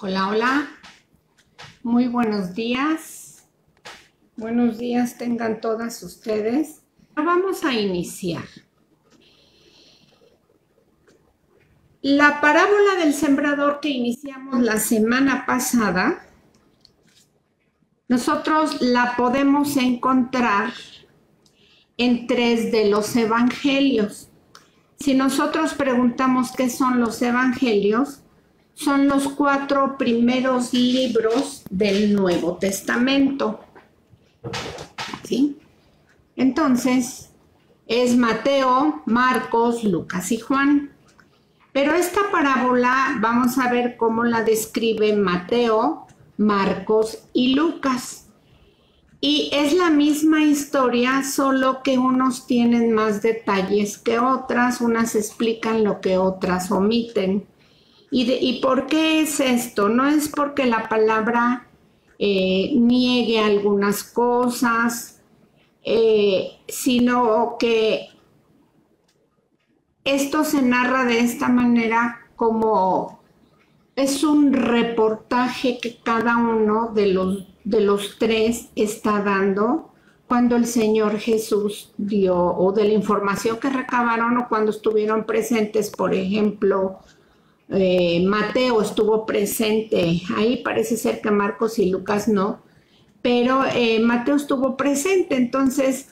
Hola, hola, muy buenos días. Buenos días tengan todas ustedes. Vamos a iniciar. La parábola del sembrador que iniciamos la semana pasada, nosotros la podemos encontrar en 3 de los evangelios. Si nosotros preguntamos qué son los evangelios, son los 4 primeros libros del Nuevo Testamento. ¿Sí? Entonces, es Mateo, Marcos, Lucas y Juan. Pero esta parábola vamos a ver cómo la describe Mateo, Marcos y Lucas. Y es la misma historia, solo que unos tienen más detalles que otras, unas explican lo que otras omiten. ¿Y por qué es esto? No es porque la palabra niegue algunas cosas, sino que esto se narra de esta manera como es un reportaje que cada uno de los 3 está dando cuando el Señor Jesús dio, o de la información que recabaron o cuando estuvieron presentes. Por ejemplo, Mateo estuvo presente, ahí parece ser que Marcos y Lucas no, pero Mateo estuvo presente, entonces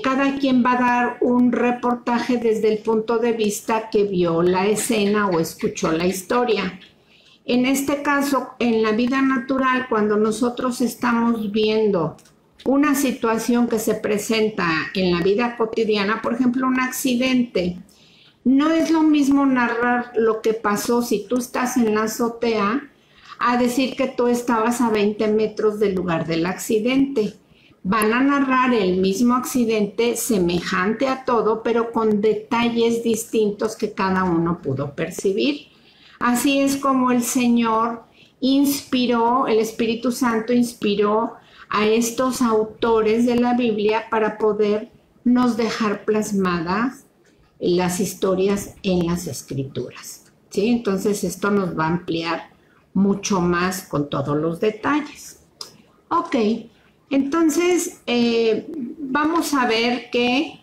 cada quien va a dar un reportaje desde el punto de vista que vio la escena o escuchó la historia. En este caso, en la vida natural, cuando nosotros estamos viendo una situación que se presenta en la vida cotidiana, por ejemplo, un accidente, no es lo mismo narrar lo que pasó si tú estás en la azotea a decir que tú estabas a 20 metros del lugar del accidente. Van a narrar el mismo accidente semejante a todo, pero con detalles distintos que cada uno pudo percibir. Así es como el Señor inspiró, el Espíritu Santo inspiró a estos autores de la Biblia para podernos dejar plasmadas las historias en las Escrituras, ¿sí? Entonces esto nos va a ampliar mucho más con todos los detalles. Ok, entonces vamos a ver que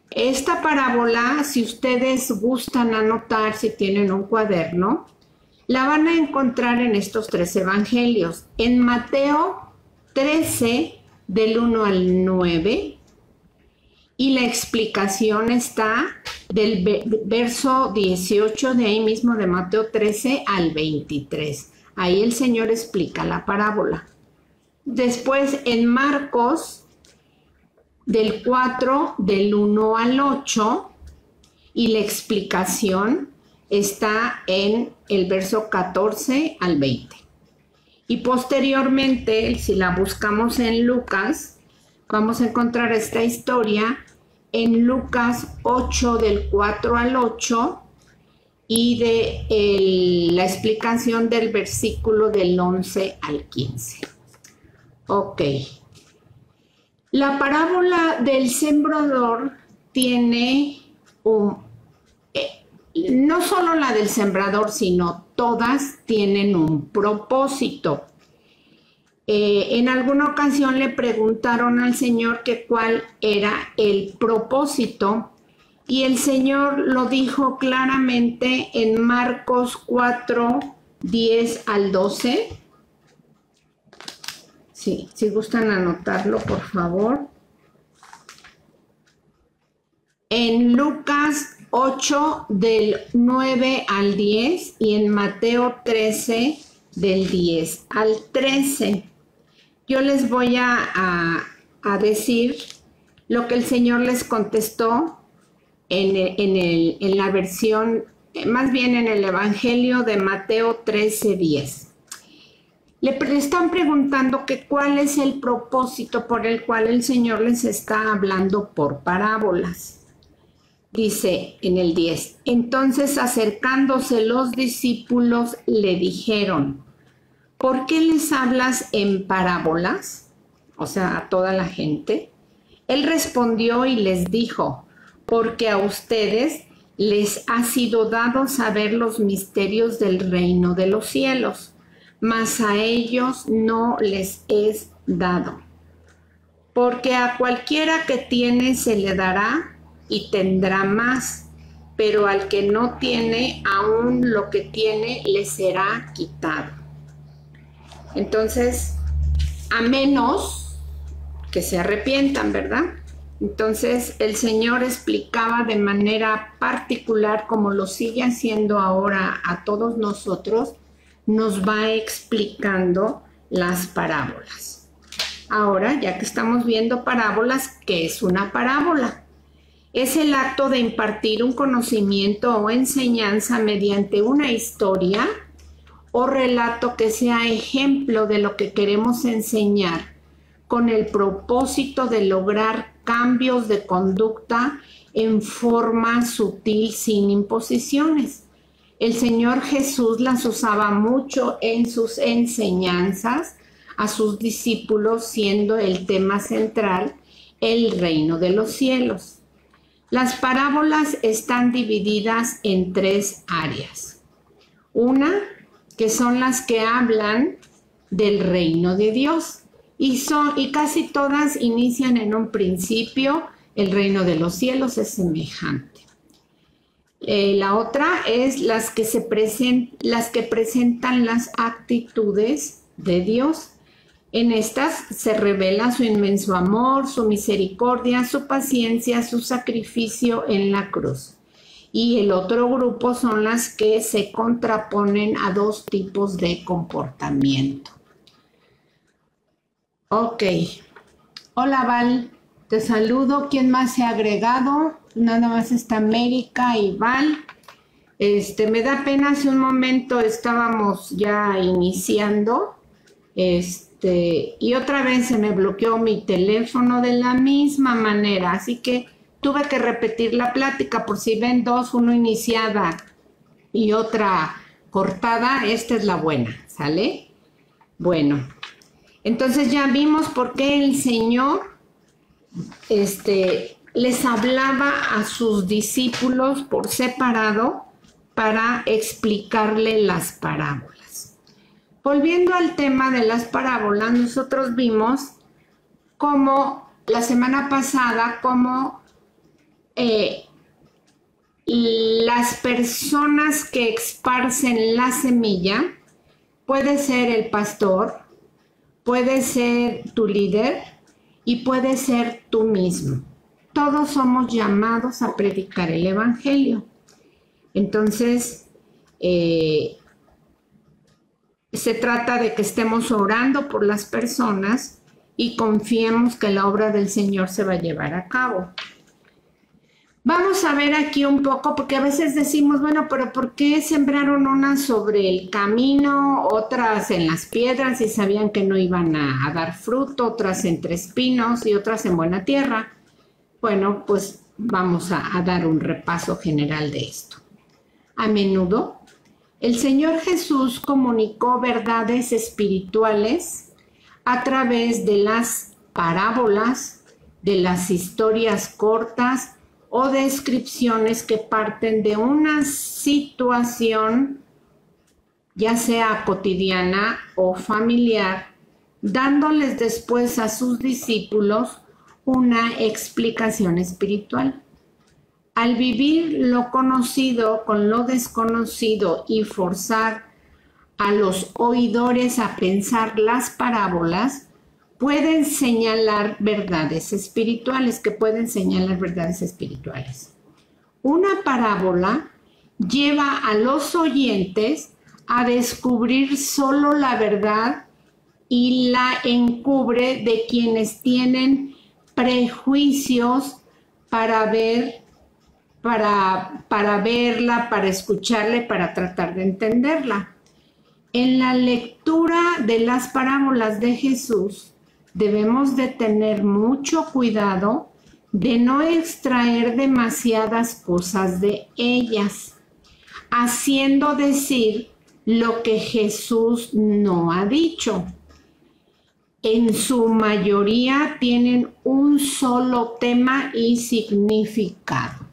esta parábola, si ustedes gustan anotar, si tienen un cuaderno, la van a encontrar en estos 3 evangelios. En Mateo 13, del 1 al 9, y la explicación está del verso 18 de ahí mismo de Mateo 13 al 23. Ahí el Señor explica la parábola. Después en Marcos del 4 del 1 al 8 y la explicación está en el verso 14 al 20. Y posteriormente, si la buscamos en Lucas, vamos a encontrar esta historia en Lucas 8 del 4 al 8 y de la explicación del versículo del 11 al 15. Ok. La parábola del sembrador tiene no solo la del sembrador, sino todas tienen un propósito. En alguna ocasión le preguntaron al Señor que cuál era el propósito y el Señor lo dijo claramente en Marcos 4, 10 al 12. Sí, si gustan anotarlo, por favor. En Lucas 8, del 9 al 10 y en Mateo 13, del 10 al 13. Yo les voy a decir lo que el Señor les contestó en la versión, más bien en el Evangelio de Mateo 13, 10. Le están preguntando que cuál es el propósito por el cual el Señor les está hablando por parábolas. Dice en el 10, entonces acercándose los discípulos le dijeron, ¿por qué les hablas en parábolas? O sea, a toda la gente. Él respondió y les dijo, porque a ustedes les ha sido dado saber los misterios del reino de los cielos, mas a ellos no les es dado. Porque a cualquiera que tiene se le dará y tendrá más, pero al que no tiene, aún lo que tiene le será quitado. Entonces, a menos que se arrepientan, ¿verdad? Entonces, el Señor explicaba de manera particular, como lo sigue haciendo ahora a todos nosotros, nos va explicando las parábolas. Ahora, ya que estamos viendo parábolas, ¿qué es una parábola? Es el acto de impartir un conocimiento o enseñanza mediante una historia o relato que sea ejemplo de lo que queremos enseñar, con el propósito de lograr cambios de conducta en forma sutil, sin imposiciones. El Señor Jesús las usaba mucho en sus enseñanzas a sus discípulos, siendo el tema central el reino de los cielos. Las parábolas están divididas en 3 áreas. Una, que son las que hablan del reino de Dios, y casi todas inician en un principio: el reino de los cielos es semejante. La otra es las que presentan las actitudes de Dios. En estas se revela su inmenso amor, su misericordia, su paciencia, su sacrificio en la cruz. Y el otro grupo son las que se contraponen a 2 tipos de comportamiento. Ok. Hola, Val. Te saludo. ¿Quién más se ha agregado? Nada más está América y Val. Me da pena, hace un momento estábamos ya iniciando. Y otra vez se me bloqueó mi teléfono de la misma manera. Así que tuve que repetir la plática. Por si ven 2, una iniciada y otra cortada, esta es la buena, ¿sale? Bueno. Entonces ya vimos por qué el Señor les hablaba a sus discípulos por separado para explicarle las parábolas. Volviendo al tema de las parábolas, nosotros vimos cómo la semana pasada, cómo las personas que esparcen la semilla, puede ser el pastor, puede ser tu líder y puede ser tú mismo. Todos somos llamados a predicar el evangelio. Entonces, se trata de que estemos orando por las personas y confiemos que la obra del Señor se va a llevar a cabo. Vamos a ver aquí un poco, porque a veces decimos, bueno, pero ¿por qué sembraron unas sobre el camino, otras en las piedras y sabían que no iban a dar fruto, otras entre espinos y otras en buena tierra? Bueno, pues vamos a dar un repaso general de esto. A menudo, el Señor Jesús comunicó verdades espirituales a través de las parábolas, de las historias cortas o descripciones que parten de una situación, ya sea cotidiana o familiar, dándoles después a sus discípulos una explicación espiritual. Al vivir lo conocido con lo desconocido y forzar a los oidores a pensar las parábolas, pueden señalar verdades espirituales, Una parábola lleva a los oyentes a descubrir solo la verdad y la encubre de quienes tienen prejuicios para verla, para escucharla, para tratar de entenderla. En la lectura de las parábolas de Jesús, debemos de tener mucho cuidado de no extraer demasiadas cosas de ellas, haciendo decir lo que Jesús no ha dicho. En su mayoría tienen un solo tema y significado.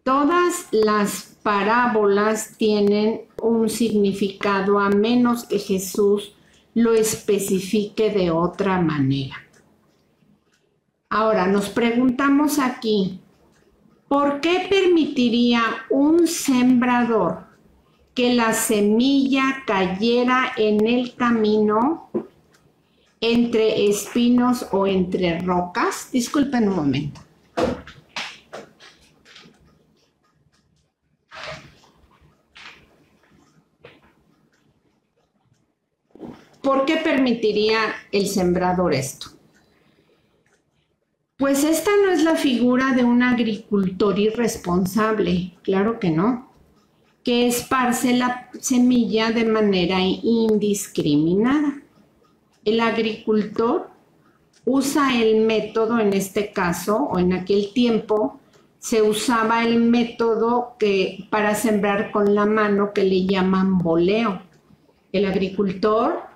Todas las parábolas tienen un significado a menos que Jesús lo especifique de otra manera. Ahora, nos preguntamos aquí, ¿por qué permitiría un sembrador que la semilla cayera en el camino entre espinos o entre rocas? Disculpen un momento. ¿Por qué permitiría el sembrador esto? Pues esta no es la figura de un agricultor irresponsable, claro que no, que esparce la semilla de manera indiscriminada. El agricultor usa el método, en este caso, o en aquel tiempo, se usaba el método para sembrar con la mano que le llaman boleo. El agricultor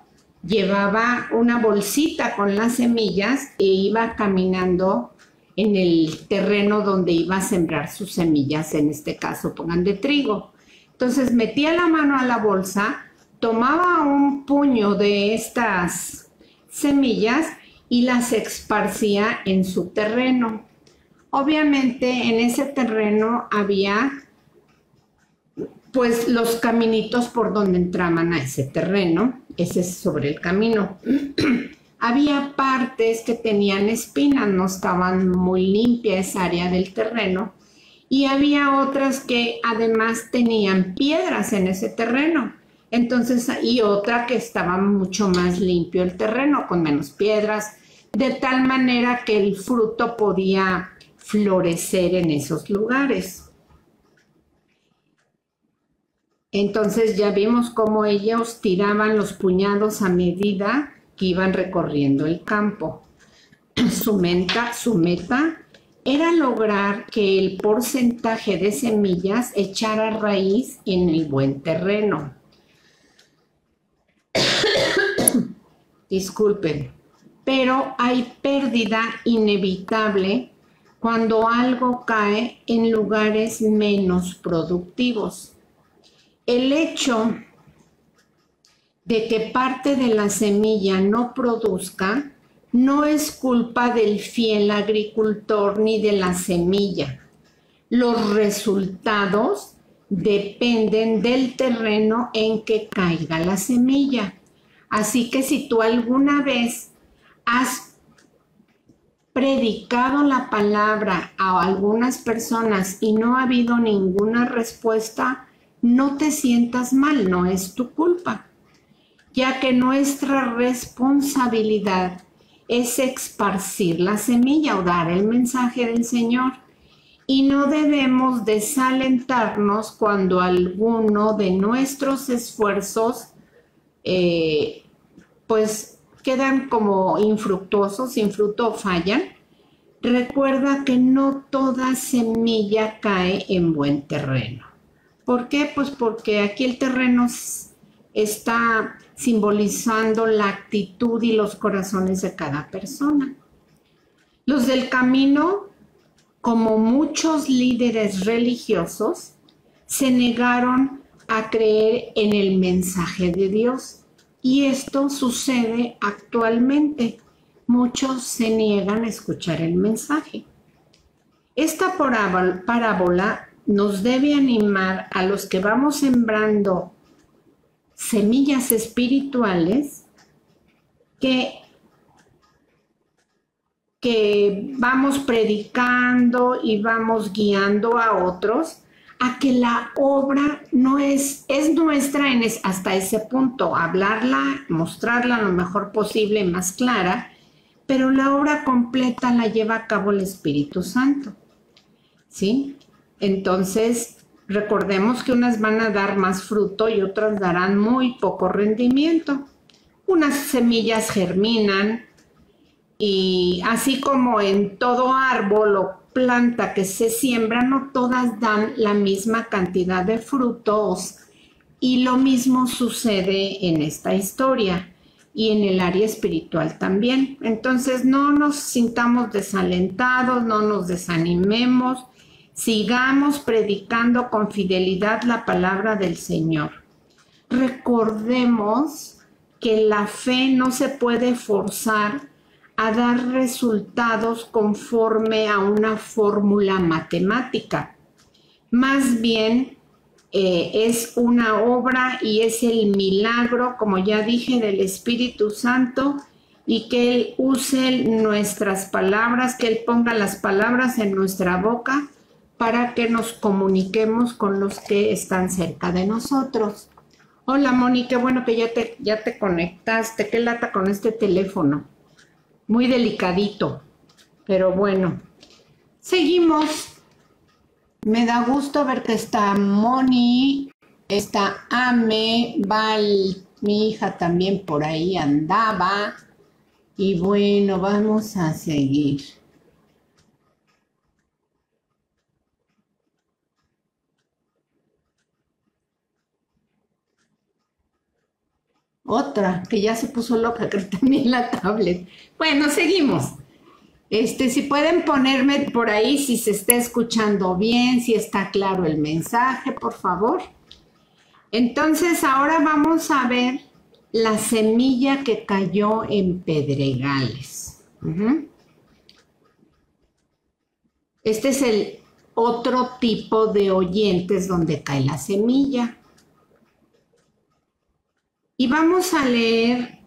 llevaba una bolsita con las semillas e iba caminando en el terreno donde iba a sembrar sus semillas, en este caso pongan de trigo. Entonces metía la mano a la bolsa, tomaba un puño de estas semillas y las esparcía en su terreno. Obviamente en ese terreno había pues los caminitos por donde entraban a ese terreno, ese es sobre el camino. Había partes que tenían espinas, no estaban muy limpia esa área del terreno, y había otras que además tenían piedras en ese terreno. Entonces, y otra que estaba mucho más limpio el terreno, con menos piedras, de tal manera que el fruto podía florecer en esos lugares. Entonces ya vimos cómo ellos tiraban los puñados a medida que iban recorriendo el campo. Su meta era lograr que el porcentaje de semillas echara raíz en el buen terreno. Disculpen, pero hay pérdida inevitable cuando algo cae en lugares menos productivos. El hecho de que parte de la semilla no produzca no es culpa del fiel agricultor ni de la semilla. Los resultados dependen del terreno en que caiga la semilla. Así que si tú alguna vez has predicado la palabra a algunas personas y no ha habido ninguna respuesta, no te sientas mal, no es tu culpa, ya que nuestra responsabilidad es esparcir la semilla o dar el mensaje del Señor, y no debemos desalentarnos cuando alguno de nuestros esfuerzos pues quedan como infructuosos, sin fruto o fallan. Recuerda que no toda semilla cae en buen terreno. ¿Por qué? Pues porque aquí el terreno está simbolizando la actitud y los corazones de cada persona. Los del camino, como muchos líderes religiosos, se negaron a creer en el mensaje de Dios. Y esto sucede actualmente. Muchos se niegan a escuchar el mensaje. Esta parábola nos debe animar a los que vamos sembrando semillas espirituales que vamos predicando y vamos guiando a otros a que la obra no es nuestra hasta ese punto, hablarla, mostrarla lo mejor posible y más clara, pero la obra completa la lleva a cabo el Espíritu Santo, ¿sí? Entonces, recordemos que unas van a dar más fruto y otras darán muy poco rendimiento. Unas semillas germinan y así como en todo árbol o planta que se siembra, no todas dan la misma cantidad de frutos, y lo mismo sucede en esta historia y en el área espiritual también. Entonces no nos sintamos desalentados, no nos desanimemos, Sigamos predicando con fidelidad la palabra del Señor. Recordemos que la fe no se puede forzar a dar resultados conforme a una fórmula matemática. Más bien es una obra y es el milagro, como ya dije, del Espíritu Santo, y que Él use nuestras palabras, que Él ponga las palabras en nuestra boca para que nos comuniquemos con los que están cerca de nosotros. Hola, Moni, qué bueno que ya te conectaste. Qué lata con este teléfono. Muy delicadito, pero bueno. Seguimos. Me da gusto ver que está Moni, está Ame, Val, mi hija también por ahí andaba. Y bueno, vamos a seguir. Otra que ya se puso loca, que también la tablet. Bueno, seguimos. Si pueden ponerme por ahí si se está escuchando bien, si está claro el mensaje, por favor. Entonces, ahora vamos a ver la semilla que cayó en pedregales. Este es el otro tipo de oyentes donde cae la semilla. Y vamos a leer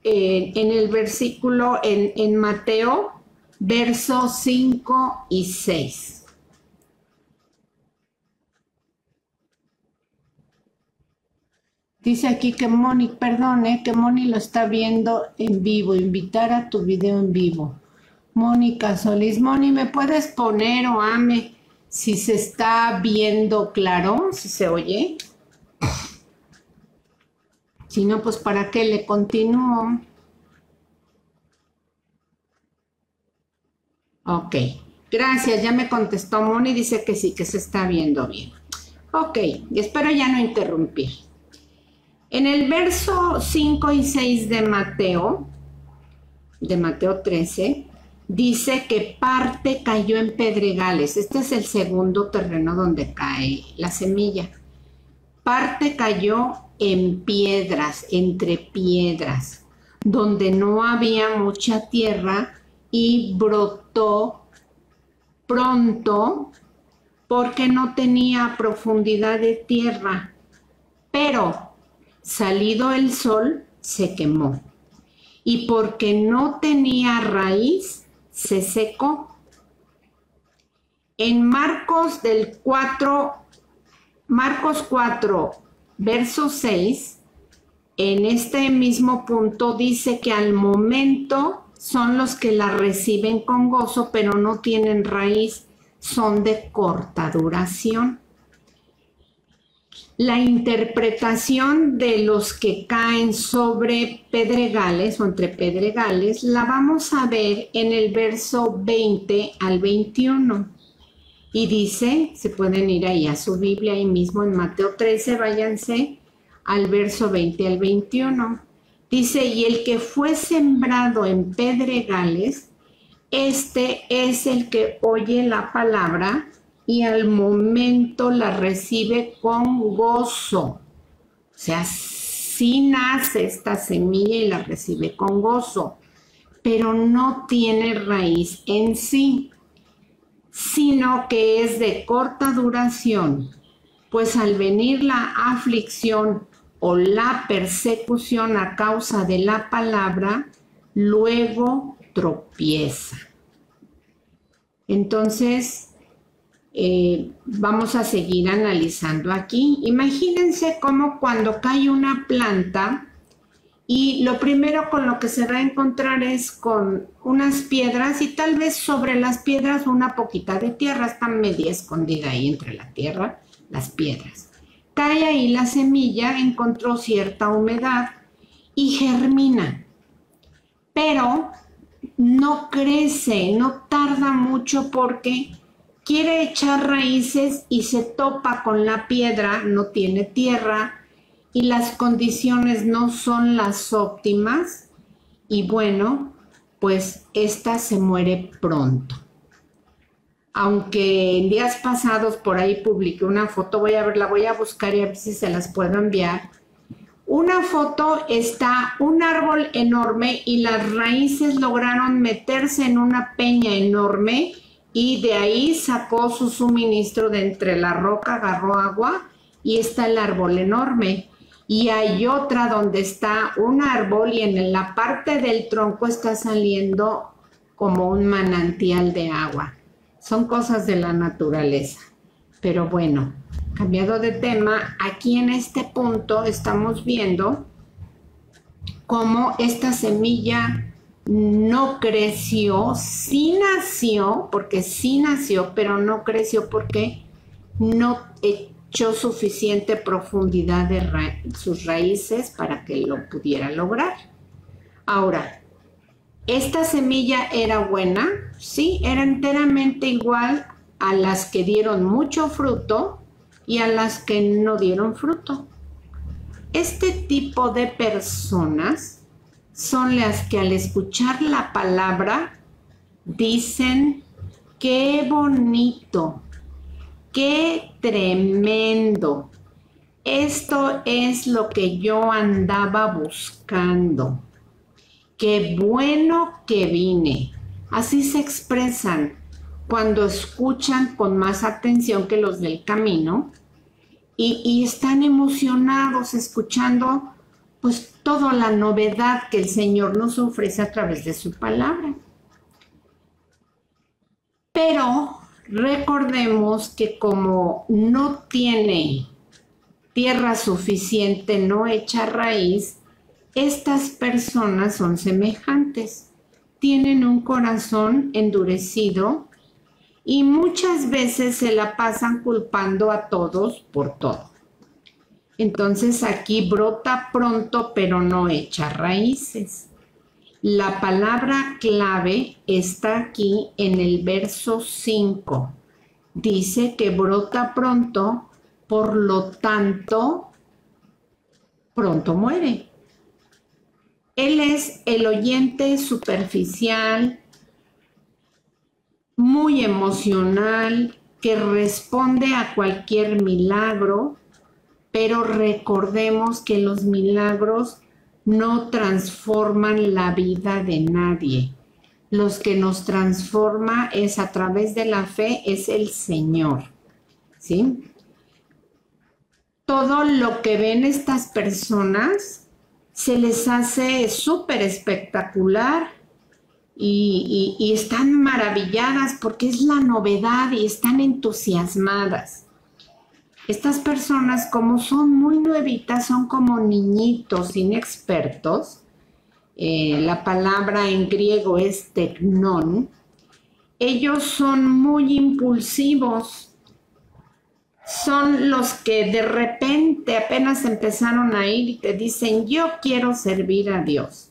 en el versículo, en Mateo, versos 5 y 6. Dice aquí que Moni, perdón, que Moni lo está viendo en vivo, invitar a tu video en vivo. Mónica Solís, Moni, ¿me puedes poner o Ame si se está viendo claro, si se oye? Si no, pues ¿para qué le continúo? Ok, gracias, ya me contestó Moni, dice que sí, que se está viendo bien. Ok, y espero ya no interrumpir. En el verso 5 y 6 de Mateo 13, dice que parte cayó en pedregales. Este es el segundo terreno donde cae la semilla. Parte cayó en piedras, entre piedras, donde no había mucha tierra y brotó pronto porque no tenía profundidad de tierra, pero salido el sol se quemó y porque no tenía raíz se secó. En Marcos 4, verso 6, en este mismo punto dice que al momento son los que la reciben con gozo, pero no tienen raíz, son de corta duración. La interpretación de los que caen sobre pedregales o entre pedregales la vamos a ver en el verso 20 al 21. Y dice, se pueden ir ahí a su Biblia, ahí mismo en Mateo 13, váyanse al verso 20 al 21. Dice, y el que fue sembrado en pedregales, este es el que oye la palabra y al momento la recibe con gozo. O sea, sí nace esta semilla y la recibe con gozo, pero no tiene raíz en sí, sino que es de corta duración, pues al venir la aflicción o la persecución a causa de la palabra, luego tropieza. Entonces, vamos a seguir analizando aquí. Imagínense cómo cuando cae una planta y lo primero con lo que se va a encontrar es con unas piedras y tal vez sobre las piedras una poquita de tierra, está media escondida ahí entre la tierra, las piedras. Cae ahí la semilla, encontró cierta humedad y germina, pero no crece, no tarda mucho porque quiere echar raíces y se topa con la piedra, no tiene tierra y las condiciones no son las óptimas y bueno, pues esta se muere pronto. aunque en días pasados por ahí publiqué una foto, voy a ver, la voy a buscar y a ver si se las puedo enviar. Una foto está un árbol enorme y las raíces lograron meterse en una peña enorme y de ahí sacó su suministro de entre la roca, agarró agua y está el árbol enorme. Y hay otra donde está un árbol y en la parte del tronco está saliendo como un manantial de agua. Son cosas de la naturaleza. Pero bueno, cambiado de tema, aquí en este punto estamos viendo cómo esta semilla no creció, sí nació, pero no creció porque no echó suficiente profundidad de sus raíces para que lo pudiera lograr. Ahora, ¿esta semilla era buena? Sí, era enteramente igual a las que dieron mucho fruto y a las que no dieron fruto. Este tipo de personas son las que al escuchar la palabra dicen, qué bonito, qué tremendo, esto es lo que yo andaba buscando, qué bueno que vine. Así se expresan cuando escuchan con más atención que los del camino y están emocionados escuchando pues toda la novedad que el Señor nos ofrece a través de su palabra. Pero recordemos que como no tiene tierra suficiente, no echa raíz, estas personas son semejantes. Tienen un corazón endurecido y muchas veces se la pasan culpando a todos por todo. Entonces aquí brota pronto, pero no echa raíces. La palabra clave está aquí en el verso 5. Dice que brota pronto, por lo tanto, pronto muere. Él es el oyente superficial, muy emocional, que responde a cualquier milagro, pero recordemos que los milagros no transforman la vida de nadie. Los que nos transforma es a través de la fe, es el Señor, ¿sí? Todo lo que ven estas personas se les hace súper espectacular y están maravilladas porque es la novedad y están entusiasmadas. Estas personas, como son muy nuevitas, son como niñitos inexpertos. La palabra en griego es teknon. Ellos son muy impulsivos. Son los que de repente apenas empezaron a ir y te dicen, yo quiero servir a Dios.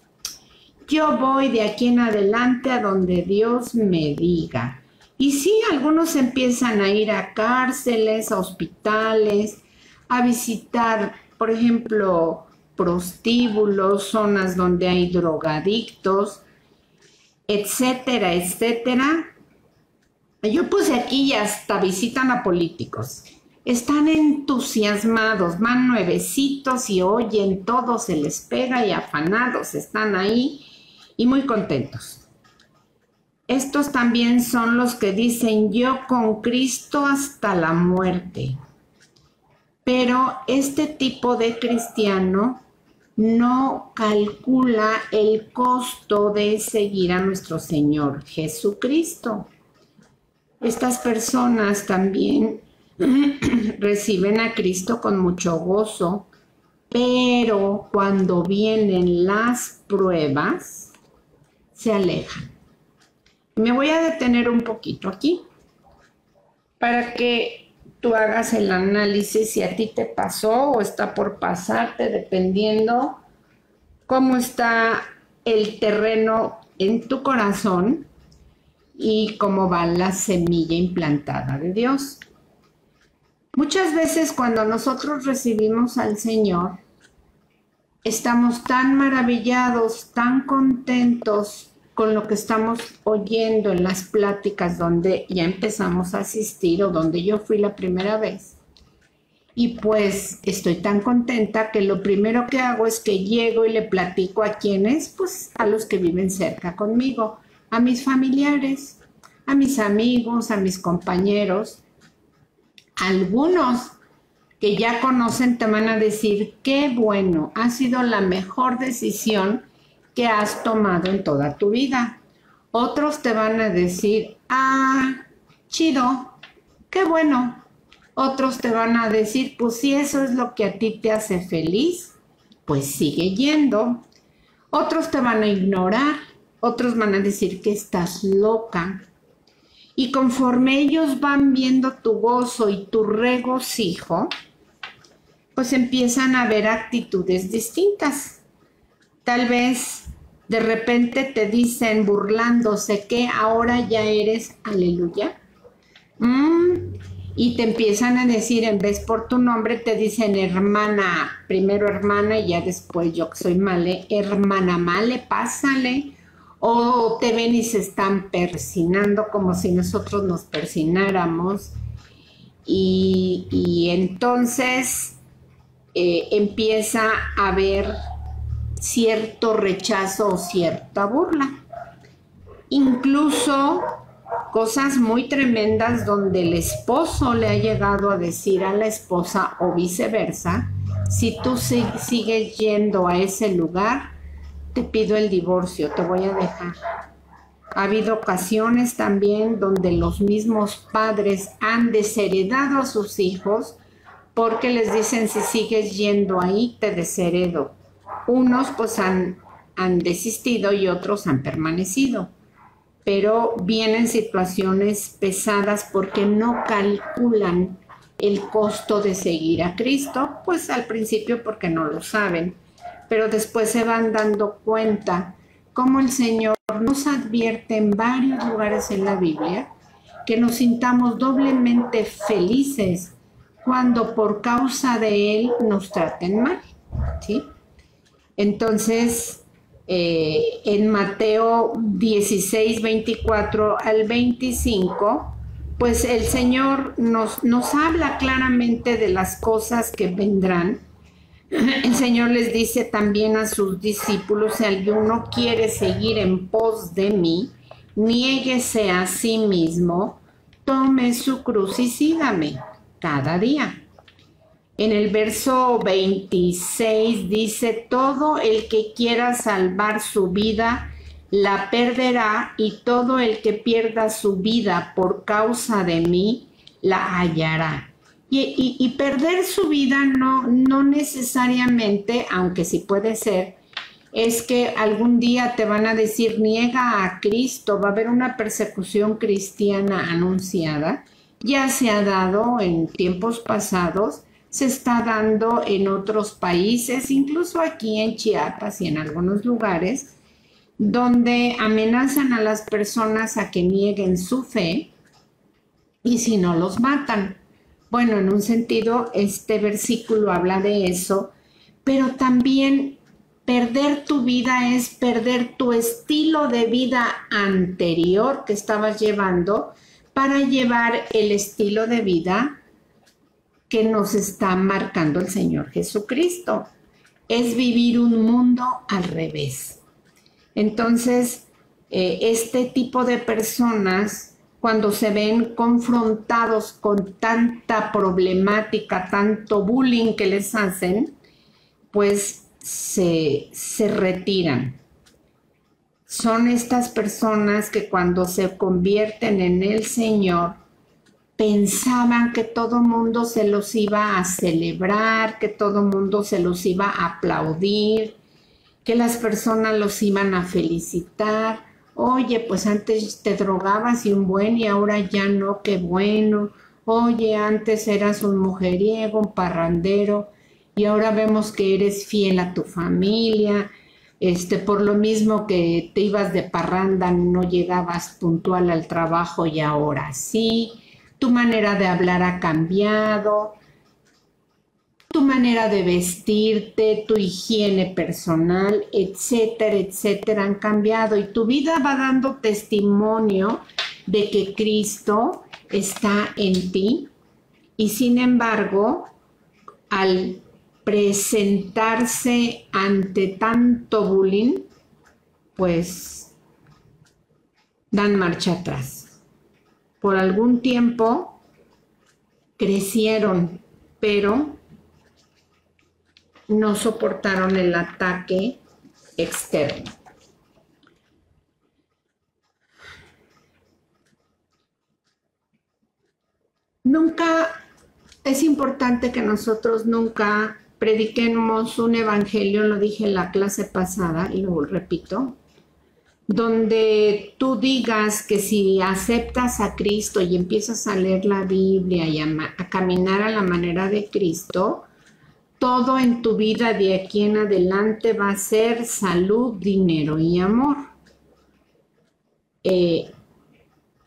Yo voy de aquí en adelante a donde Dios me diga. Y sí, algunos empiezan a ir a cárceles, a hospitales, a visitar, por ejemplo, prostíbulos, zonas donde hay drogadictos, etcétera, etcétera. Yo puse aquí y hasta visitan a políticos. Están entusiasmados, van nuevecitos y oyen, todo se les pega y afanados están ahí y muy contentos. Estos también son los que dicen yo con Cristo hasta la muerte. Pero este tipo de cristiano no calcula el costo de seguir a nuestro Señor Jesucristo. Estas personas también reciben a Cristo con mucho gozo, pero cuando vienen las pruebas, se alejan. Me voy a detener un poquito aquí para que tú hagas el análisis si a ti te pasó o está por pasarte, dependiendo cómo está el terreno en tu corazón y cómo va la semilla implantada de Dios. Muchas veces cuando nosotros recibimos al Señor, estamos tan maravillados, tan contentos, con lo que estamos oyendo en las pláticas donde ya empezamos a asistir o donde yo fui la primera vez. Y pues estoy tan contenta que lo primero que hago es que llego y le platico a quienes, pues a los que viven cerca conmigo, a mis familiares, a mis amigos, a mis compañeros. Algunos que ya conocen te van a decir, qué bueno, ha sido la mejor decisión que has tomado en toda tu vida. Otros te van a decir, chido, qué bueno. Otros te van a decir, pues si eso es lo que a ti te hace feliz, pues sigue yendo. Otros te van a ignorar, otros van a decir que estás loca. Y conforme ellos van viendo tu gozo y tu regocijo, pues empiezan a ver actitudes distintas. Tal vez de repente te dicen burlándose que ahora ya eres aleluya. Y te empiezan a decir, en vez por tu nombre, te dicen hermana, primero hermana y ya después yo que soy Male, hermana Male, pásale. O te ven y se están persinando como si nosotros nos persináramos. Y entonces empieza a haber cierto rechazo o cierta burla. Incluso cosas muy tremendas donde el esposo le ha llegado a decir a la esposa o viceversa, si tú sigues yendo a ese lugar, te pido el divorcio, te voy a dejar. Ha habido ocasiones también donde los mismos padres han desheredado a sus hijos porque les dicen, si sigues yendo ahí, te desheredo. Unos pues han desistido y otros han permanecido. Pero vienen situaciones pesadas porque no calculan el costo de seguir a Cristo, pues al principio porque no lo saben, pero después se van dando cuenta cómo el Señor nos advierte en varios lugares en la Biblia que nos sintamos doblemente felices cuando por causa de Él nos traten mal, ¿sí? Entonces, en Mateo 16, 24 al 25, pues el Señor nos habla claramente de las cosas que vendrán. El Señor les dice también a sus discípulos, si alguno quiere seguir en pos de mí, niéguese a sí mismo, tome su cruz y sígame cada día. En el verso 26 dice, todo el que quiera salvar su vida, la perderá, y todo el que pierda su vida por causa de mí, la hallará. Y perder su vida no necesariamente, aunque sí puede ser, es que algún día te van a decir, niega a Cristo, va a haber una persecución cristiana anunciada. Ya se ha dado en tiempos pasados, se está dando en otros países, incluso aquí en Chiapas y en algunos lugares, donde amenazan a las personas a que nieguen su fe y si no los matan. Bueno, en un sentido, este versículo habla de eso, pero también perder tu vida es perder tu estilo de vida anterior que estabas llevando para llevar el estilo de vida que nos está marcando el Señor Jesucristo. Es vivir un mundo al revés. Entonces, este tipo de personas, cuando se ven confrontados con tanta problemática, tanto bullying que les hacen, pues se retiran. Son estas personas que cuando se convierten en el Señor, pensaban que todo mundo se los iba a celebrar, que todo mundo se los iba a aplaudir, que las personas los iban a felicitar. Oye, pues antes te drogabas y un buen y ahora ya no, qué bueno. Oye, antes eras un mujeriego, un parrandero y ahora vemos que eres fiel a tu familia. Por lo mismo que te ibas de parranda, no llegabas puntual al trabajo y ahora sí. Tu manera de hablar ha cambiado. tu manera de vestirte, tu higiene personal, etcétera, etcétera, han cambiado y tu vida va dando testimonio de que Cristo está en ti y sin embargo, al presentarse ante tanto bullying, pues dan marcha atrás. Por algún tiempo crecieron, pero no soportaron el ataque externo. Es importante que nosotros nunca prediquemos un evangelio, lo dije en la clase pasada y lo repito, donde tú digas que si aceptas a Cristo y empiezas a leer la Biblia y a caminar a la manera de Cristo, todo en tu vida de aquí en adelante va a ser salud, dinero y amor.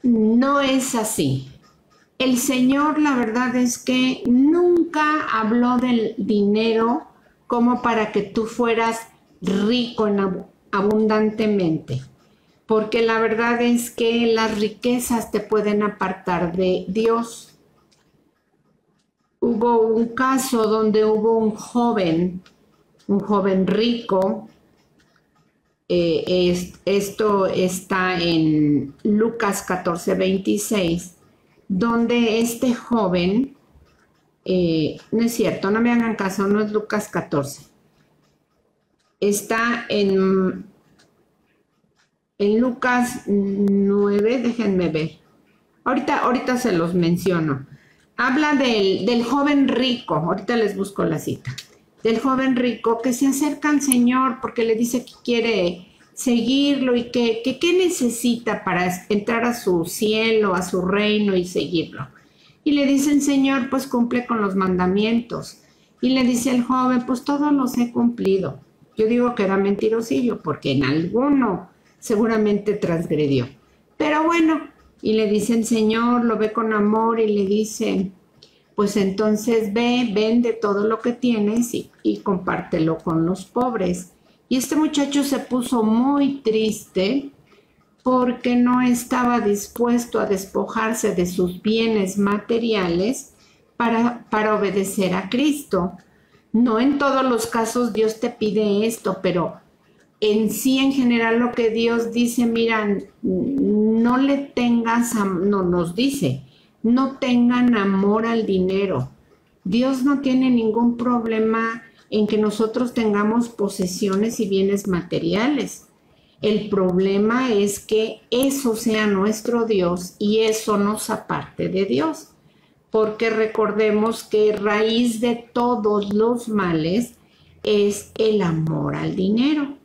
No es así. El Señor, la verdad es que nunca habló del dinero como para que tú fueras rico abundantemente, porque la verdad es que las riquezas te pueden apartar de Dios. Hubo un caso donde hubo un joven rico. Esto está en Lucas 14:26, donde este joven, no es cierto, no me hagan caso, no es Lucas 14. Está en Lucas 9, déjenme ver. Ahorita se los menciono. Habla del joven rico, ahorita les busco la cita, del joven rico que se acerca al Señor porque le dice que quiere seguirlo y que qué necesita para entrar a su cielo, a su reino y seguirlo. Y le dice el Señor, pues cumple con los mandamientos. Y le dice el joven, pues todos los he cumplido. Yo digo que era mentirosillo porque en alguno seguramente transgredió. Pero bueno, y le dice el Señor, lo ve con amor y le dice, pues entonces ve, vende todo lo que tienes y compártelo con los pobres. Y este muchacho se puso muy triste porque no estaba dispuesto a despojarse de sus bienes materiales para obedecer a Cristo. No en todos los casos Dios te pide esto, pero en sí, en general, lo que Dios dice, mira, no le tengas, no nos dice, no tengan amor al dinero. Dios no tiene ningún problema en que nosotros tengamos posesiones y bienes materiales. El problema es que eso sea nuestro Dios y eso nos aparte de Dios. Porque recordemos que raíz de todos los males es el amor al dinero.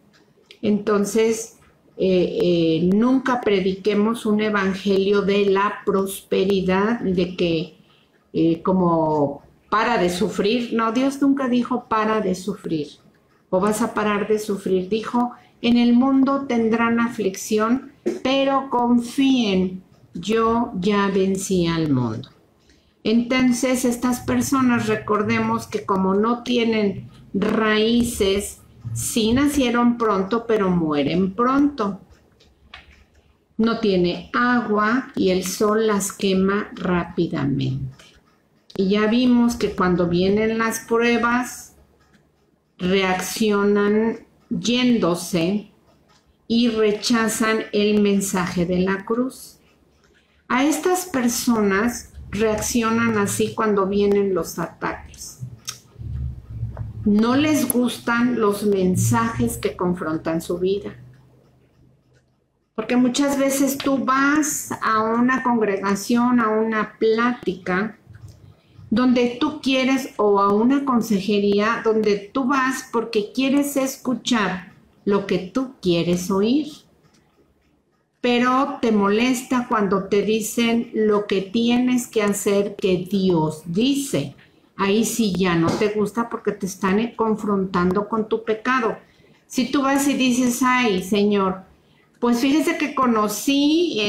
Entonces, nunca prediquemos un evangelio de la prosperidad, de que como para de sufrir. No, Dios nunca dijo para de sufrir o vas a parar de sufrir. Dijo, en el mundo tendrán aflicción, pero confíen, yo ya vencí al mundo. Entonces, estas personas, recordemos que como no tienen raíces, sí nacieron pronto, pero mueren pronto. No tiene agua y el sol las quema rápidamente. Y ya vimos que cuando vienen las pruebas, reaccionan yéndose y rechazan el mensaje de la cruz. A estas personas reaccionan así cuando vienen los ataques. No les gustan los mensajes que confrontan su vida. Porque muchas veces tú vas a una congregación, a una plática, donde tú quieres, o a una consejería, donde tú vas porque quieres escuchar lo que tú quieres oír. Pero te molesta cuando te dicen lo que tienes que hacer que Dios dice. Ahí sí ya no te gusta porque te están confrontando con tu pecado. Si tú vas y dices, ay, Señor, pues fíjese que conocí,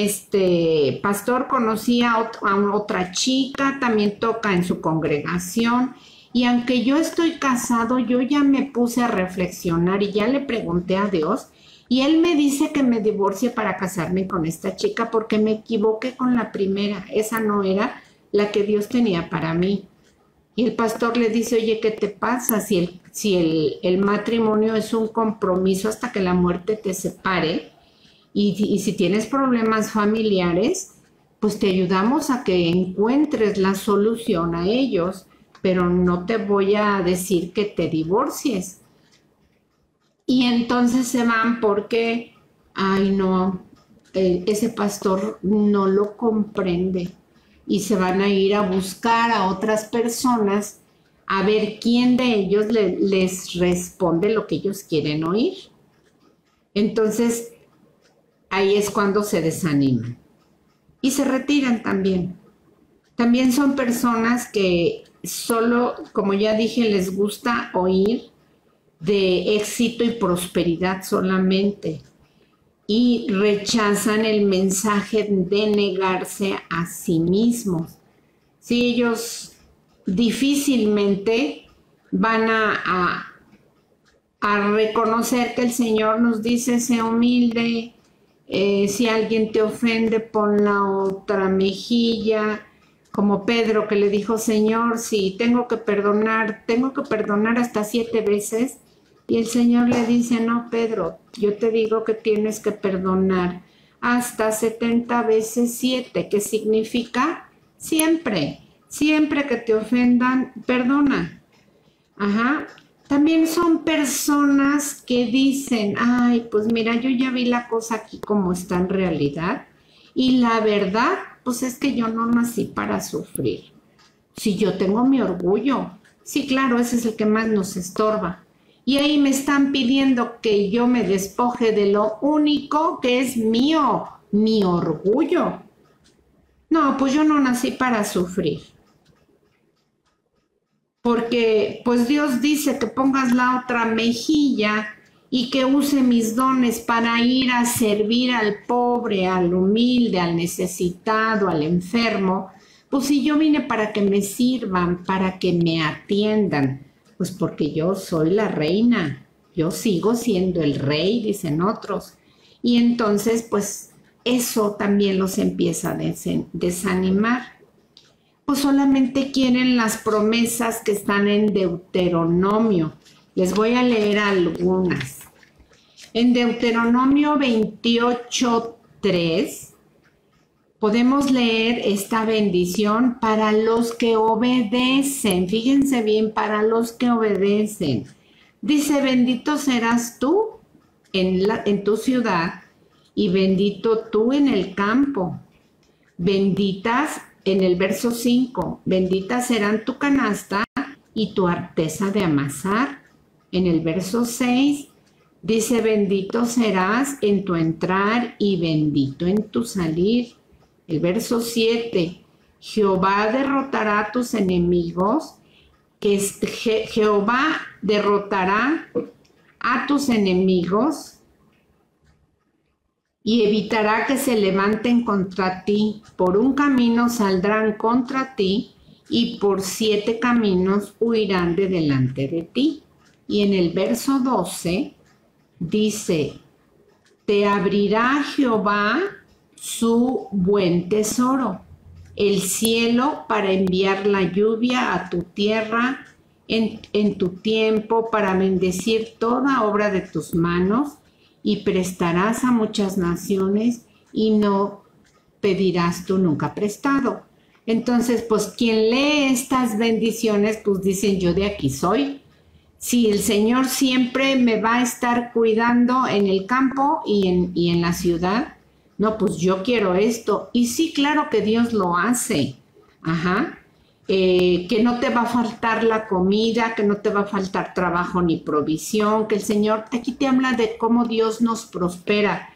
pastor, conocí a otra chica, también toca en su congregación Y aunque yo estoy casado, yo ya me puse a reflexionar y ya le pregunté a Dios y Él me dice que me divorcie para casarme con esta chica porque me equivoqué con la primera. Esa no era la que Dios tenía para mí. Y el pastor le dice, oye, ¿qué te pasa? Si el matrimonio es un compromiso hasta que la muerte te separe y si tienes problemas familiares, pues te ayudamos a que encuentres la solución a ellos, pero no te voy a decir que te divorcies. Y entonces se van porque, ay no, ese pastor no lo comprende y se van a ir a buscar a otras personas a ver quién de ellos les responde lo que ellos quieren oír. Entonces, ahí es cuando se desaniman y se retiran también. También son personas que solo, como ya dije, les gusta oír de éxito y prosperidad solamente y rechazan el mensaje de negarse a sí mismos. Si ellos difícilmente van a reconocer que el Señor nos dice, sé humilde, si alguien te ofende, pon la otra mejilla, como Pedro que le dijo, Señor, si tengo que perdonar hasta 7 veces. Y el Señor le dice, no, Pedro, yo te digo que tienes que perdonar hasta 70 veces 7, que significa siempre que te ofendan, perdona. Ajá. También son personas que dicen, ay, pues mira, yo ya vi la cosa aquí como está en realidad y la verdad, pues es que yo no nací para sufrir. Si yo tengo mi orgullo, sí, claro, ese es el que más nos estorba. Y ahí me están pidiendo que yo me despoje de lo único que es mío, mi orgullo. No, pues yo no nací para sufrir. Porque pues Dios dice que pongas la otra mejilla y que use mis dones para ir a servir al pobre, al humilde, al necesitado, al enfermo. Pues si yo vine para que me sirvan, para que me atiendan. Pues porque yo soy la reina, yo sigo siendo el rey, dicen otros. Y entonces, pues, eso también los empieza a desanimar. Pues solamente quieren las promesas que están en Deuteronomio. Les voy a leer algunas. En Deuteronomio 28:3 podemos leer esta bendición para los que obedecen. Fíjense bien, para los que obedecen. Dice, bendito serás tú en tu ciudad y bendito tú en el campo. Benditas, en el verso 5, benditas serán tu canasta y tu arteza de amasar. En el verso 6, dice, bendito serás en tu entrar y bendito en tu salir. El verso 7, Jehová derrotará a tus enemigos, Jehová derrotará a tus enemigos y evitará que se levanten contra ti. Por un camino saldrán contra ti y por 7 caminos huirán de delante de ti. Y en el verso 12 dice, te abrirá Jehová su buen tesoro, el cielo para enviar la lluvia a tu tierra en tu tiempo, para bendecir toda obra de tus manos, y prestarás a muchas naciones y no pedirás tú nunca prestado. Entonces, pues quien lee estas bendiciones, pues dicen, yo de aquí soy. Si el Señor siempre me va a estar cuidando en el campo y en la ciudad, no, pues yo quiero esto. Y sí, claro que Dios lo hace. Ajá. Que no te va a faltar la comida, que no te va a faltar trabajo ni provisión, que el Señor aquí te habla de cómo Dios nos prospera.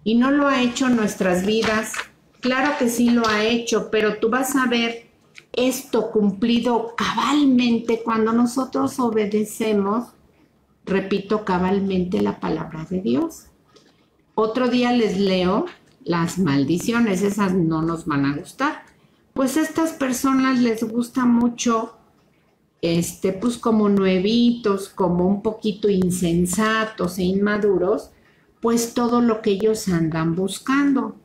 Y no lo ha hecho en nuestras vidas. Claro que sí lo ha hecho, pero tú vas a ver esto cumplido cabalmente cuando nosotros obedecemos, repito, cabalmente la palabra de Dios. Otro día les leo las maldiciones, esas no nos van a gustar. Pues a estas personas les gusta mucho pues como nuevitos, como un poquito insensatos e inmaduros, pues todo lo que ellos andan buscando.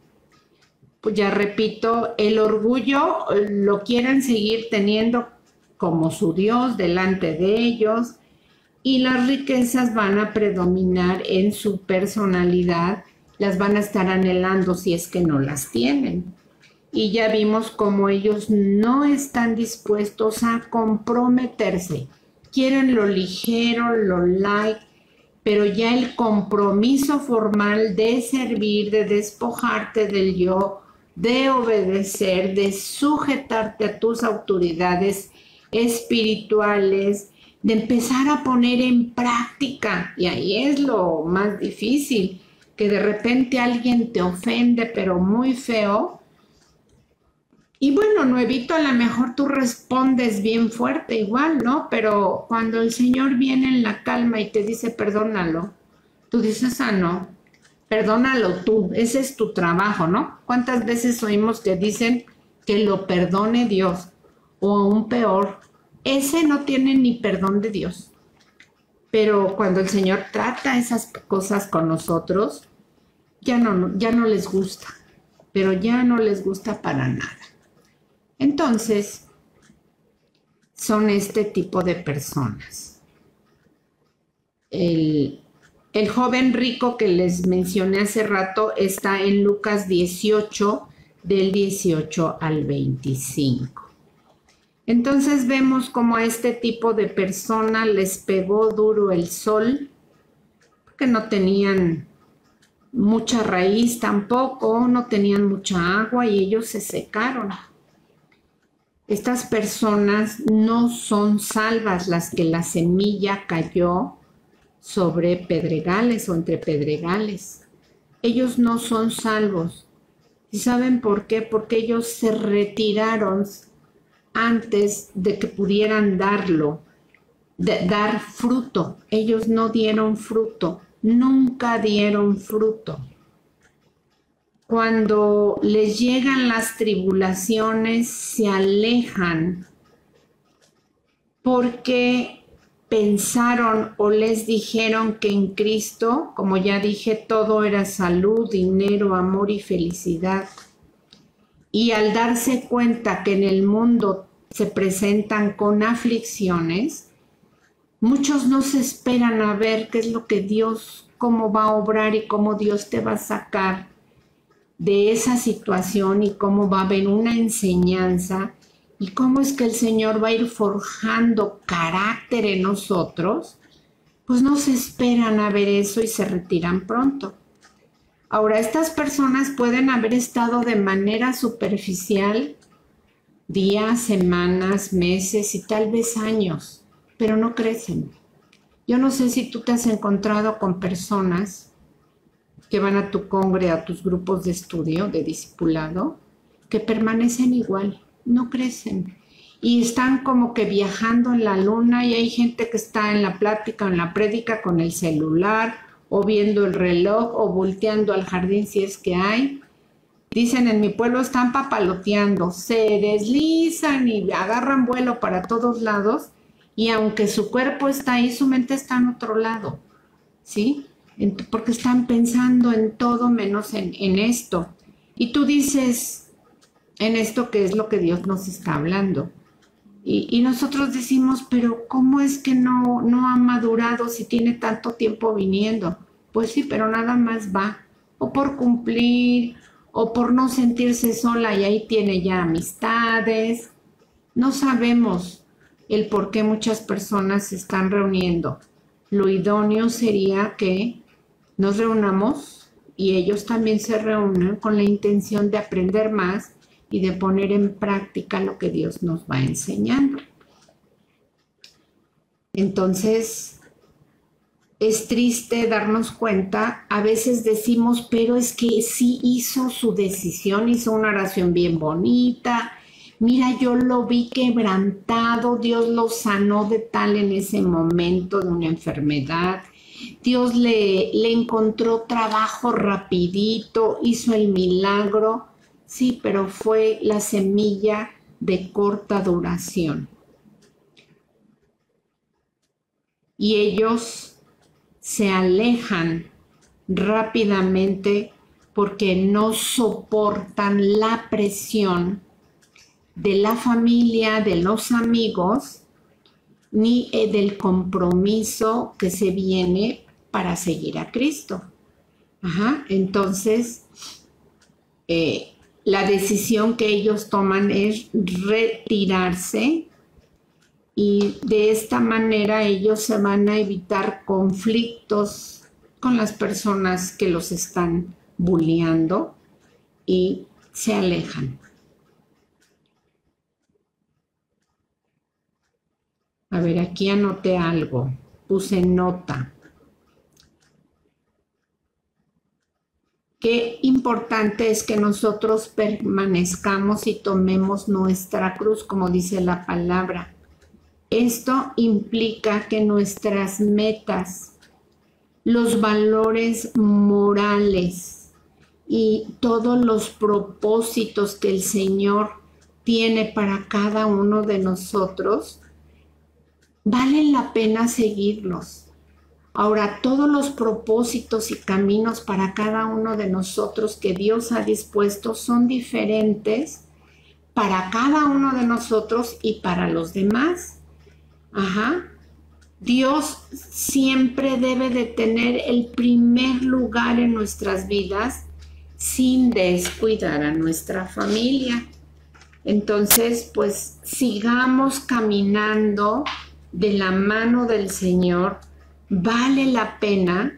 Pues ya repito, el orgullo lo quieren seguir teniendo como su Dios delante de ellos y las riquezas van a predominar en su personalidad, las van a estar anhelando si es que no las tienen. Y ya vimos cómo ellos no están dispuestos a comprometerse. Quieren lo ligero, lo light, pero ya el compromiso formal de servir, de despojarte del yo, de obedecer, de sujetarte a tus autoridades espirituales, de empezar a poner en práctica. Y ahí es lo más difícil, que de repente alguien te ofende, pero muy feo. Y bueno, nuevito, a lo mejor tú respondes bien fuerte igual, ¿no? Pero cuando el Señor viene en la calma y te dice perdónalo, tú dices, no, perdónalo tú, ese es tu trabajo, ¿no? ¿Cuántas veces oímos que dicen que lo perdone Dios? O aún peor, ese no tiene ni perdón de Dios. Pero cuando el Señor trata esas cosas con nosotros, ya no les gusta, pero ya no les gusta para nada. Entonces, son este tipo de personas. El joven rico que les mencioné hace rato está en Lucas 18, del 18 al 25. Entonces vemos cómo a este tipo de persona les pegó duro el sol, porque no tenían mucha raíz tampoco, no tenían mucha agua y ellos se secaron. Estas personas no son salvas, las que la semilla cayó sobre pedregales o entre pedregales. Ellos no son salvos. ¿Y saben por qué? Porque ellos se retiraron antes de que pudieran dar fruto. Ellos no dieron fruto, nunca dieron fruto. Cuando les llegan las tribulaciones, se alejan porque pensaron o les dijeron que en Cristo, como ya dije, todo era salud, dinero, amor y felicidad. Y al darse cuenta que en el mundo se presentan con aflicciones, muchos no se esperan a ver qué es lo que Dios, cómo va a obrar y cómo Dios te va a sacar de esa situación y cómo va a haber una enseñanza y cómo es que el Señor va a ir forjando carácter en nosotros, pues no se esperan a ver eso y se retiran pronto. Ahora, estas personas pueden haber estado de manera superficial días, semanas, meses y tal vez años, pero no crecen. Yo no sé si tú te has encontrado con personas que van a tu congre, a tus grupos de estudio, de discipulado, que permanecen igual, no crecen. Y están como que viajando en la luna y hay gente que está en la plática, en la prédica con el celular o viendo el reloj o volteando al jardín si es que hay. Dicen en mi pueblo están papaloteando, se deslizan y agarran vuelo para todos lados y aunque su cuerpo está ahí, su mente está en otro lado, ¿sí? Porque están pensando en todo menos en esto. Y tú dices, en esto que es lo que Dios nos está hablando. Y nosotros decimos, pero ¿cómo es que no ha madurado si tiene tanto tiempo viniendo? Pues sí, pero nada más va. O por cumplir, o por no sentirse sola y ahí tiene ya amistades. No sabemos el por qué muchas personas se están reuniendo. Lo idóneo sería que nos reunamos y ellos también se reúnan con la intención de aprender más y de poner en práctica lo que Dios nos va enseñando. Entonces, es triste darnos cuenta, a veces decimos, pero es que sí hizo su decisión, hizo una oración bien bonita, mira, yo lo vi quebrantado, Dios lo sanó de tal en ese momento de una enfermedad, Dios le encontró trabajo rapidito, hizo el milagro, sí, pero fue la semilla de corta duración. y ellos se alejan rápidamente porque no soportan la presión de la familia, de los amigos, ni del compromiso que se viene para seguir a Cristo. Entonces, la decisión que ellos toman es retirarse y de esta manera ellos se van a evitar conflictos con las personas que los están bulleando y se alejan. A ver, aquí anoté algo, puse nota. Qué importante es que nosotros permanezcamos y tomemos nuestra cruz, como dice la palabra. Esto implica que nuestras metas, los valores morales y todos los propósitos que el Señor tiene para cada uno de nosotros, valen la pena seguirlos. Ahora, todos los propósitos y caminos para cada uno de nosotros que Dios ha dispuesto son diferentes para cada uno de nosotros y para los demás. Dios siempre debe de tener el primer lugar en nuestras vidas sin descuidar a nuestra familia. Entonces, pues sigamos caminando de la mano del Señor. Vale la pena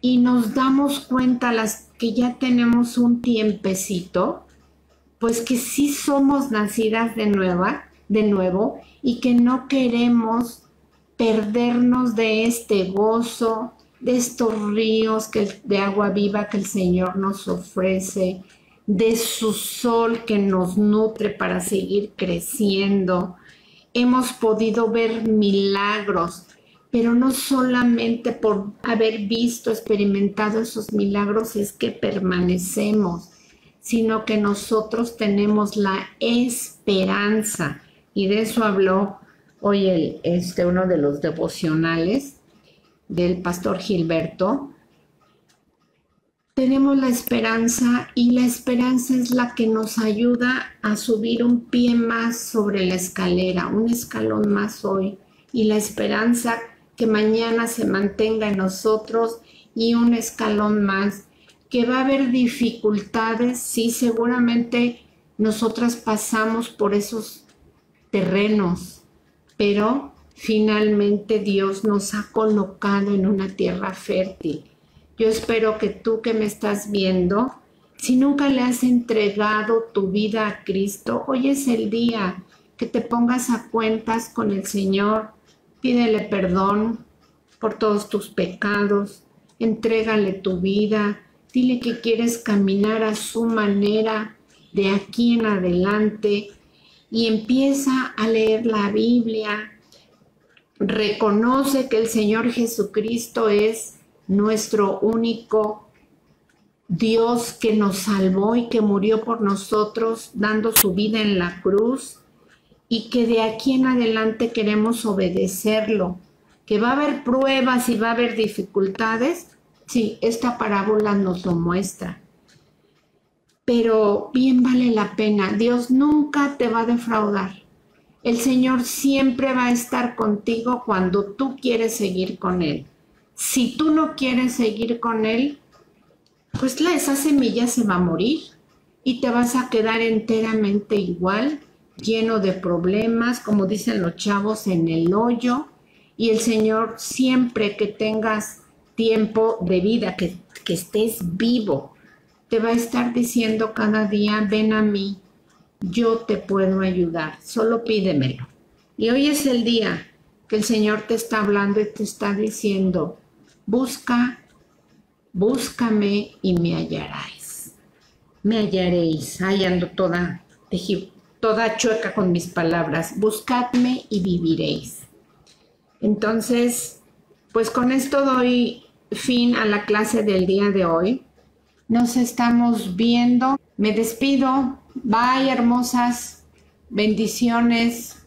y nos damos cuenta las que ya tenemos un tiempecito, pues que sí somos nacidas de nuevo y que no queremos perdernos de este gozo, de estos ríos de agua viva que el Señor nos ofrece, de su sol que nos nutre para seguir creciendo. Hemos podido ver milagros, pero no solamente por haber visto, experimentado esos milagros es que permanecemos, sino que nosotros tenemos la esperanza. Y de eso habló hoy uno de los devocionales del pastor Gilberto. Tenemos la esperanza y la esperanza es la que nos ayuda a subir un pie más sobre la escalera, un escalón más hoy. Y la esperanza que mañana se mantenga en nosotros y un escalón más. Que va a haber dificultades, sí, seguramente nosotras pasamos por esos terrenos, pero finalmente Dios nos ha colocado en una tierra fértil. Yo espero que tú que me estás viendo, si nunca le has entregado tu vida a Cristo, hoy es el día que te pongas a cuentas con el Señor. Pídele perdón por todos tus pecados, entrégale tu vida, dile que quieres caminar a su manera de aquí en adelante y empieza a leer la Biblia. Reconoce que el Señor Jesucristo es nuestro único Dios que nos salvó y que murió por nosotros dando su vida en la cruz. Y que de aquí en adelante queremos obedecerlo, que va a haber pruebas y va a haber dificultades, sí, esta parábola nos lo muestra, pero bien vale la pena. Dios nunca te va a defraudar. El Señor siempre va a estar contigo cuando tú quieres seguir con Él. Si tú no quieres seguir con Él, pues esa semilla se va a morir y te vas a quedar enteramente igual, lleno de problemas, como dicen los chavos, en el hoyo. Y el Señor, siempre que tengas tiempo de vida, que estés vivo, te va a estar diciendo cada día, ven a mí, yo te puedo ayudar, solo pídemelo. Y hoy es el día que el Señor te está hablando y te está diciendo, búscame y me hallaréis. Me hallaréis. Ahí ando toda chueca con mis palabras. Buscadme y viviréis. Entonces, pues con esto doy fin a la clase del día de hoy. Nos estamos viendo. Me despido. Bye, hermosas. Bendiciones.